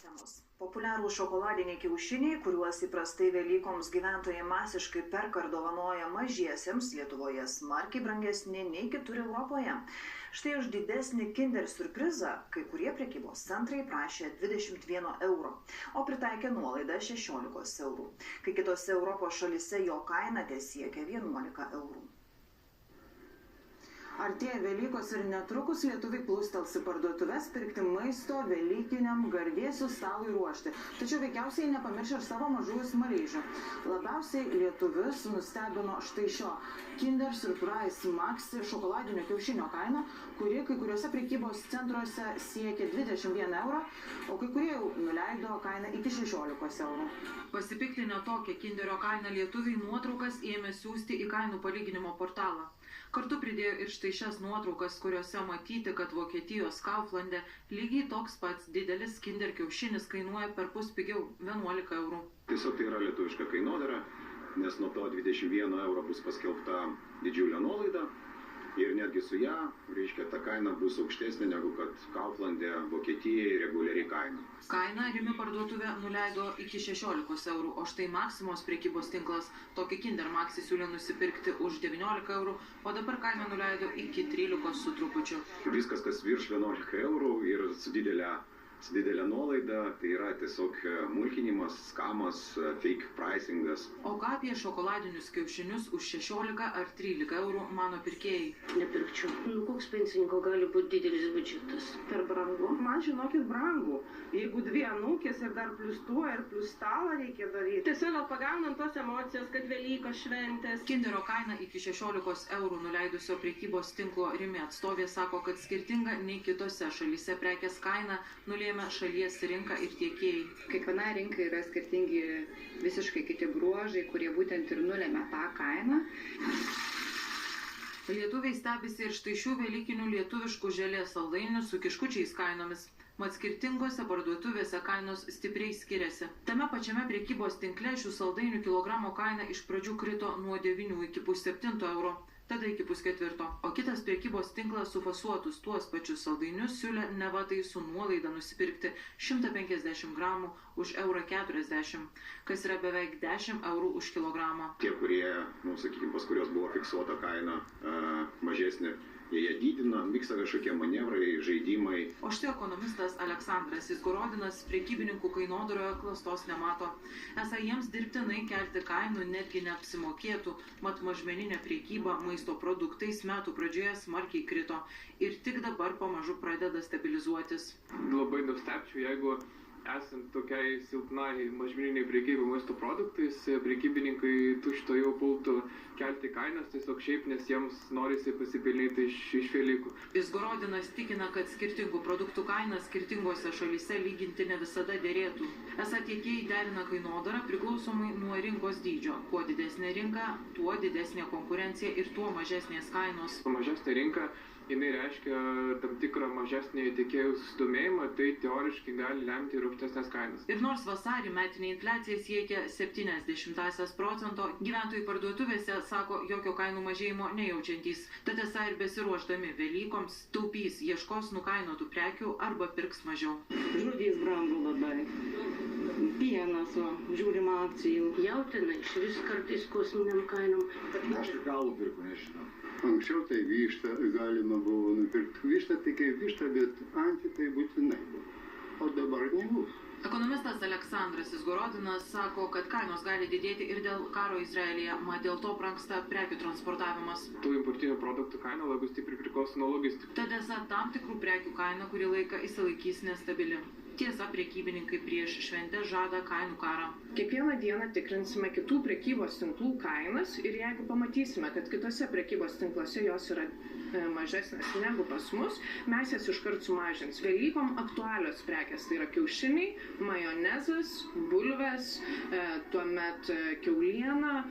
temos. Populiarūs šokoladiniai kiaušiniai, kuriuos įprastai Velykoms gyventojai masiškai perka ir dovanoja mažiesiems, Lietuvoje smarkiai brangesni nei kitur Europoje. Štai už didesnį Kinder siurprizą kai kurie prekybos centrai prašė 21 euro, o pritaikė nuolaidą 16 eurų, kai kitose Europos šalyse jo kaina tesiekia 11 eurų. Artėja Velykos ir netrukus lietuviai plūstels į parduotuves pirkti maisto velykiniam gardėsių stalui ruošti. Tačiau veikiausiai nepamirš ir savo mažųjų smaližių. Labiausiai lietuvius nustebino štai šio Kinder Surprise Maxi šokoladinio kiaušinio kaina, kuri kai kuriuose prekybos centruose siekia 21 eurą, o kai kurie jau nuleido kainą iki 16 eurų. Pasipiktinę tokią Kinderio kainą lietuviai nuotraukas ėmė siųsti į kainų palyginimo portalą. Kartu pridėjo ir štai šias nuotraukas, kuriuose matyti, kad Vokietijos Kauflande lygiai toks pats didelis Kinder kiaušinis kainuoja perpus pigiau – 11 eurų. Tiesiog tai yra lietuviška kainodara, nes nuo to 21 euro bus paskelbta didžiulė nuolaida ir netgi su ją, reiškia, ta kaina bus aukštesnė negu kad Kauflande, Vokietijai reguliariai kaina. Kaina Rimi parduotuvė nuleido iki 16 eurų, o štai Maksimos prekybos tinklas tokį Kinder Maxi siūlė nusipirkti už 19 eurų, o dabar kaina nuleido iki 13 su trupučiu. Viskas, kas virš 11 eurų ir su didelė nuolaida, tai yra tiesiog mulkinimas, skamas, fake pricingas. O ką apie šokoladinius kiaušinius už 16 ar 13 eurų mano pirkėjai? Nepirkčiau. Koks pensininko gali būti didelis biudžetas? Per brangu? Man žinokit brangu. Jeigu dvi anūkės ir dar plius tuo ir plius stalą reikia daryti. Tiesiog pagaunant tos emocijos, kad Velykos šventės. Kinderio kaina iki 16 eurų nuleidusio prekybos tinklo Rimi atstovė sako, kad skirtinga nei kitose šalyse prekės kaina nulėmė šalies rinka ir tiekėjai. Kiekviena rinka yra skirtingi visiškai kiti bruožai, kurie būtent ir nulėmė tą kainą. Lietuviai stebisi ir štai šių velykinių lietuviškų želės saldainių su kiškučiais kainomis. Mat skirtingose parduotuvėse kainos stipriai skiriasi. Tame pačiame prekybos tinkle šių saldainių kilogramo kaina iš pradžių krito nuo 9 iki pusės 7 euro, tada iki pusės 4. O kitas prekybos tinklas sufasuotus tuos pačius saldainius siūlė neva tai su nuolaida nusipirkti 150 gramų už 1,40 €, kas yra beveik 10 eurų už kilogramą. Tie, kurie, sakykime, pas kurios buvo fiksuota kaina mažesnė, jie didina, vyksta kažkokie manevrai, žaidimai. O štai ekonomistas Aleksandras Izgorodinas prekybininkų kainodaroje klastos nemato. Esą jiems dirbtinai kelti kainų netgi neapsimokėtų, mat mažmeninė prekyba maisto produktais metų pradžioje smarkiai krito ir tik dabar pamažu pradeda stabilizuotis. Labai nustebčiau, jeigu esant tokiai silpnai mažmeniniai prekybai maisto produktais, prekybininkai tučtuojau pultų kelti kainas, tiesiog šiaip, nes jiems norisi pasipelnyti iš Velykų. Izgorodinas tikina, kad skirtingų produktų kainas skirtingose šalyse lyginti ne visada derėtų. Esą tiekėjai derina kainodarą priklausomai nuo rinkos dydžio. Kuo didesnė rinka, tuo didesnė konkurencija ir tuo mažesnės kainos. Mažesnė rinka, jinai reiškia tam tikrą mažesnį tiekėjų susidomėjimą, tai teoriškai gali lemti ir aukštesnės kainas. Ir nors vasarį metinė infliacija siekia 0,7%, gyventojai parduotuvėse sako jokio kainų mažėjimo nejaučiantys. Tad esą ir besiruošdami Velykoms taupys, ieškos nukainotų prekių arba pirks mažiau. Žudys brangu labai. Pienas, žiūrim akcijų. Jautina iš vis kartais kosminiam kainom. Aš galų pirku, nežinau. Anksčiau tai vištą galima buvo nupirkti. Vištą tai kaip vištą, bet antį tai būtinai buvo. O dabar nebus. Ekonomistas Aleksandras Izgorodinas sako, kad kainos gali didėti ir dėl karo Izraelyje, mat dėl to brangsta prekių transportavimas. Tų importinių produktų kaina labai stipriai priklauso nuo logistikos. Tad esą tam tikrų prekių kaina kurį laiką išsilaikys nestabili. Tiesa, prekybininkai prieš šventę žada kainų karą. Kiekvieną dieną tikrinsime kitų prekybos tinklų kainas ir jeigu pamatysime, kad kitose prekybos tinkluose jos yra mažesnės negu pas mus, mes jas iškart sumažins. Velykom aktualios prekės, tai yra kiaušiniai, majonezas, bulvės, tuomet kiauliena,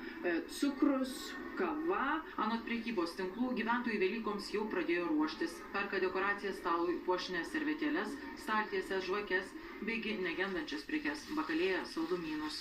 cukrus, kava. Anot prekybos tinklų gyventojai Velykoms jau pradėjo ruoštis. Perka dekoracijas stalui, puošnias servetėles, staltiesės, žvakes, beigi negendančias prekes, bakalėją, saldumynus.